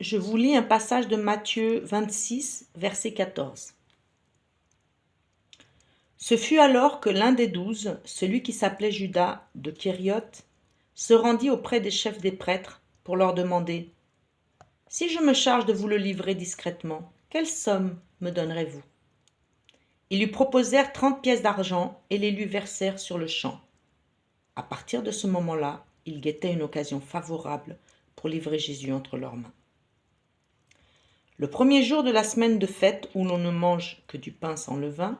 je vous lis un passage de Matthieu 26, verset 14. Ce fut alors que l'un des 12, celui qui s'appelait Judas de Kériote, se rendit auprès des chefs des prêtres pour leur demander « Si je me charge de vous le livrer discrètement, quelle somme me donnerez-vous » Ils lui proposèrent 30 pièces d'argent et les lui versèrent sur le champ. À partir de ce moment-là, ils guettaient une occasion favorable pour livrer Jésus entre leurs mains. Le premier jour de la semaine de fête où l'on ne mange que du pain sans levain,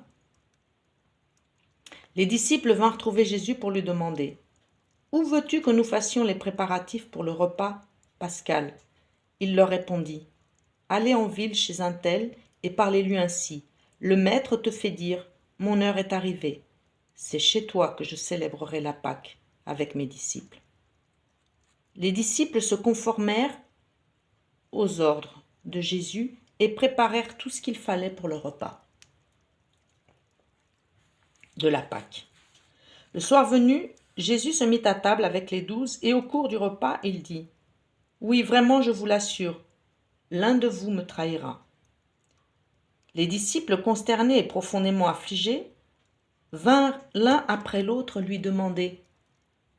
les disciples vinrent trouver Jésus pour lui demander « Où veux-tu que nous fassions les préparatifs pour le repas pascal ?» Il leur répondit « Allez en ville chez un tel et parlez-lui ainsi. Le maître te fait dire « Mon heure est arrivée. C'est chez toi que je célébrerai la Pâque avec mes disciples. » Les disciples se conformèrent aux ordres de Jésus et préparèrent tout ce qu'il fallait pour le repas de la Pâque. Le soir venu, Jésus se mit à table avec les 12 et au cours du repas, il dit « Oui, vraiment, je vous l'assure, l'un de vous me trahira. » Les disciples, consternés et profondément affligés, vinrent l'un après l'autre lui demander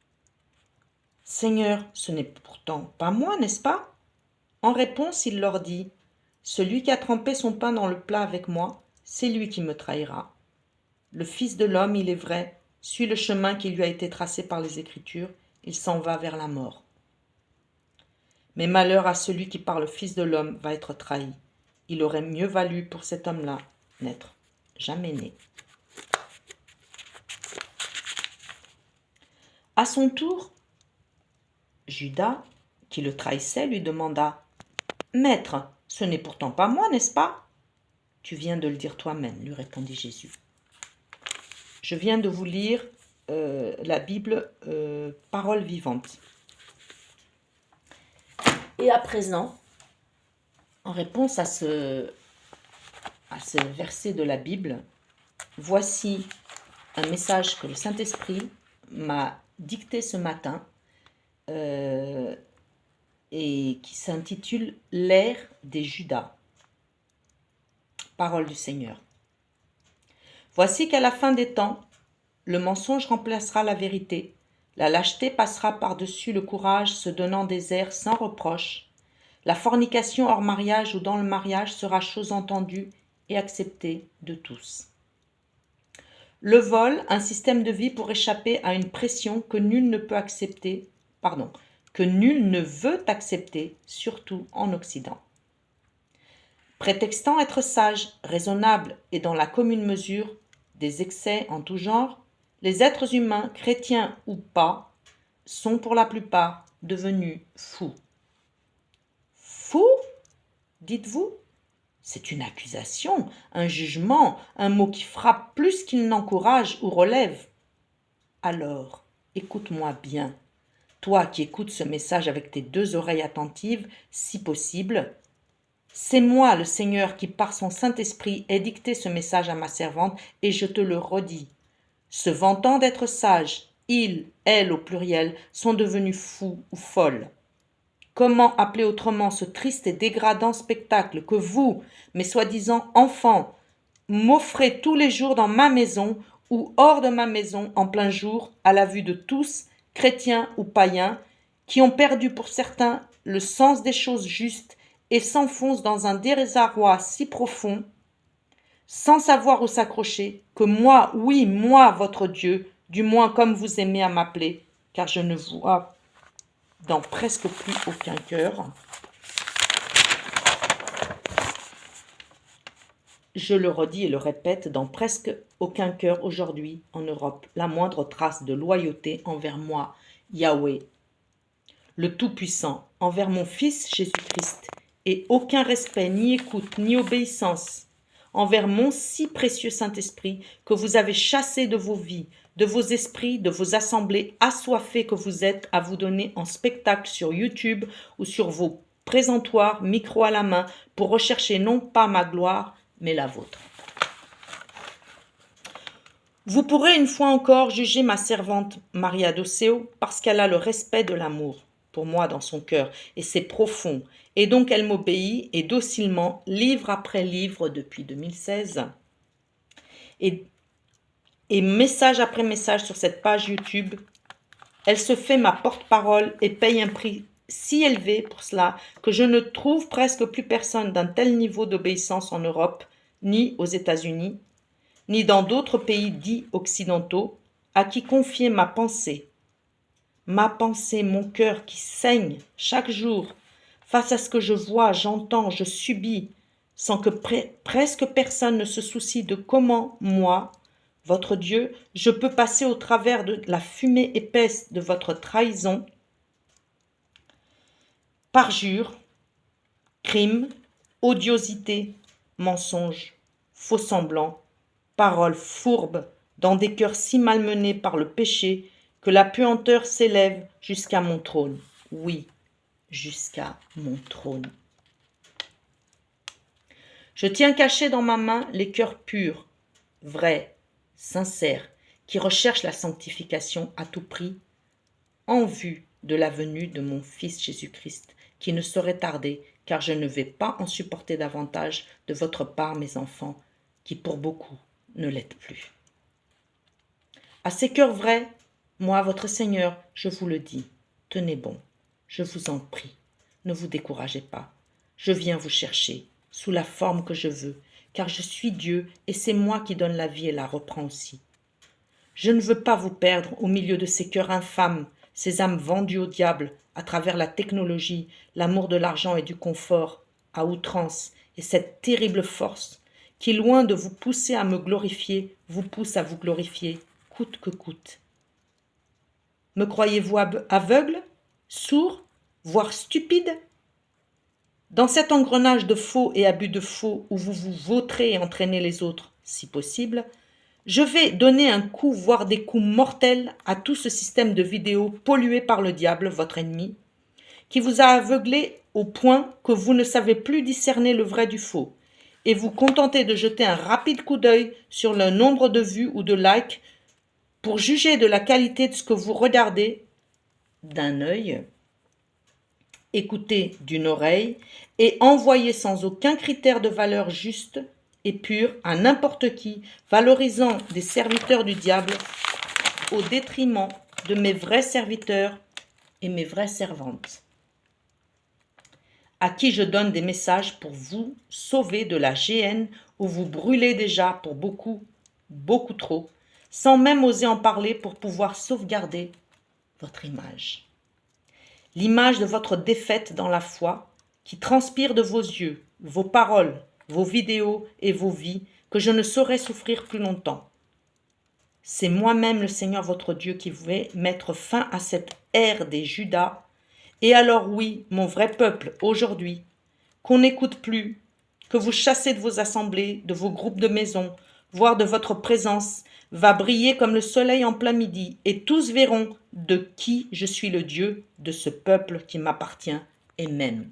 « Seigneur, ce n'est pourtant pas moi, n'est-ce pas ?» En réponse, il leur dit « Celui qui a trempé son pain dans le plat avec moi, c'est lui qui me trahira. Le Fils de l'homme, il est vrai, suit le chemin qui lui a été tracé par les Écritures, il s'en va vers la mort. Mais malheur à celui qui par le Fils de l'homme va être trahi. Il aurait mieux valu pour cet homme-là n'être jamais né. » À son tour, Judas, qui le trahissait, lui demanda « Maître, ce n'est pourtant pas moi, n'est-ce pas ?»« Tu viens de le dire toi-même, lui répondit Jésus. Je viens de vous lire la Bible Parole vivante. Et à présent, en réponse à ce verset de la Bible, voici un message que le Saint-Esprit m'a dicté ce matin et qui s'intitule « L'ère des Judas ». Parole du Seigneur. Voici qu'à la fin des temps, le mensonge remplacera la vérité, la lâcheté passera par-dessus le courage, se donnant des airs sans reproche. La fornication hors mariage ou dans le mariage sera chose entendue et acceptée de tous. Le vol, un système de vie pour échapper à une pression que nul ne peut accepter, que nul ne veut accepter, surtout en Occident. Prétextant être sage, raisonnable et dans la commune mesure des excès en tout genre, les êtres humains, chrétiens ou pas, sont pour la plupart devenus fous. Fous, dites-vous? C'est une accusation, un jugement, un mot qui frappe plus qu'il n'encourage ou relève. Alors, écoute-moi bien, toi qui écoutes ce message avec tes 2 oreilles attentives, si possible. C'est moi, le Seigneur, qui par son Saint-Esprit ai dicté ce message à ma servante, et je te le redis. Se vantant d'être sages, ils, elles au pluriel, sont devenus fous ou folles. Comment appeler autrement ce triste et dégradant spectacle que vous, mes soi-disant enfants, m'offrez tous les jours dans ma maison ou hors de ma maison en plein jour, à la vue de tous, chrétiens ou païens, qui ont perdu pour certains le sens des choses justes et s'enfoncent dans un désarroi si profond, sans savoir où s'accrocher, que moi, oui, moi, votre Dieu, du moins comme vous aimez à m'appeler, car je ne vois dans presque plus aucun cœur. Je le redis et le répète, dans presque aucun cœur aujourd'hui en Europe, la moindre trace de loyauté envers moi, Yahweh, le Tout-Puissant, envers mon Fils Jésus-Christ, et aucun respect, ni écoute, ni obéissance envers mon si précieux Saint-Esprit que vous avez chassé de vos vies, de vos esprits, de vos assemblées assoiffées que vous êtes à vous donner en spectacle sur YouTube ou sur vos présentoirs, micro à la main, pour rechercher non pas ma gloire, mais la vôtre. Vous pourrez une fois encore juger ma servante Maria d'Océo parce qu'elle a le respect de l'amour pour moi dans son cœur, et c'est profond. Et donc elle m'obéit, et docilement, livre après livre depuis 2016. Et message après message sur cette page YouTube, elle se fait ma porte-parole et paye un prix si élevé pour cela que je ne trouve presque plus personne d'un tel niveau d'obéissance en Europe, ni aux États-Unis, ni dans d'autres pays dits occidentaux, à qui confier ma pensée, mon cœur qui saigne chaque jour face à ce que je vois, j'entends, je subis, sans que presque personne ne se soucie de comment, moi, votre Dieu, je peux passer au travers de la fumée épaisse de votre trahison, parjure, crime, odiosité, mensonge, faux semblant, paroles fourbes, dans des cœurs si malmenés par le péché que la puanteur s'élève jusqu'à mon trône. Oui, jusqu'à mon trône. Je tiens caché dans ma main les cœurs purs, vrais, sincères, qui recherchent la sanctification à tout prix, en vue de la venue de mon Fils Jésus-Christ, qui ne saurait tarder, car je ne vais pas en supporter davantage de votre part, mes enfants, qui pour beaucoup ne l'êtes plus. À ces cœurs vrais, moi, votre Seigneur, je vous le dis, tenez bon, je vous en prie, ne vous découragez pas, je viens vous chercher, sous la forme que je veux, car je suis Dieu et c'est moi qui donne la vie et la reprends aussi. Je ne veux pas vous perdre au milieu de ces cœurs infâmes, ces âmes vendues au diable à travers la technologie, l'amour de l'argent et du confort, à outrance, et cette terrible force qui, loin de vous pousser à me glorifier, vous pousse à vous glorifier, coûte que coûte. Me croyez-vous aveugle, sourd, voire stupide ? Dans cet engrenage de faux et abus de faux où vous vous vautrez et entraînez les autres, si possible, je vais donner un coup, voire des coups mortels à tout ce système de vidéos pollué par le diable, votre ennemi, qui vous a aveuglé au point que vous ne savez plus discerner le vrai du faux, et vous contentez de jeter un rapide coup d'œil sur le nombre de vues ou de likes pour juger de la qualité de ce que vous regardez d'un œil, écoutez d'une oreille et envoyez sans aucun critère de valeur juste et pur à n'importe qui, valorisant des serviteurs du diable au détriment de mes vrais serviteurs et mes vraies servantes, à qui je donne des messages pour vous sauver de la géhenne où vous brûlez déjà pour beaucoup, beaucoup trop, sans même oser en parler pour pouvoir sauvegarder votre image. L'image de votre défaite dans la foi qui transpire de vos yeux, vos paroles, vos vidéos et vos vies que je ne saurais souffrir plus longtemps. C'est moi-même le Seigneur votre Dieu qui vais mettre fin à cette ère des Judas. Et alors oui, mon vrai peuple, aujourd'hui, qu'on n'écoute plus, que vous chassez de vos assemblées, de vos groupes de maisons, voire de votre présence, va briller comme le soleil en plein midi, et tous verront de qui je suis le Dieu de ce peuple qui m'appartient et m'aime.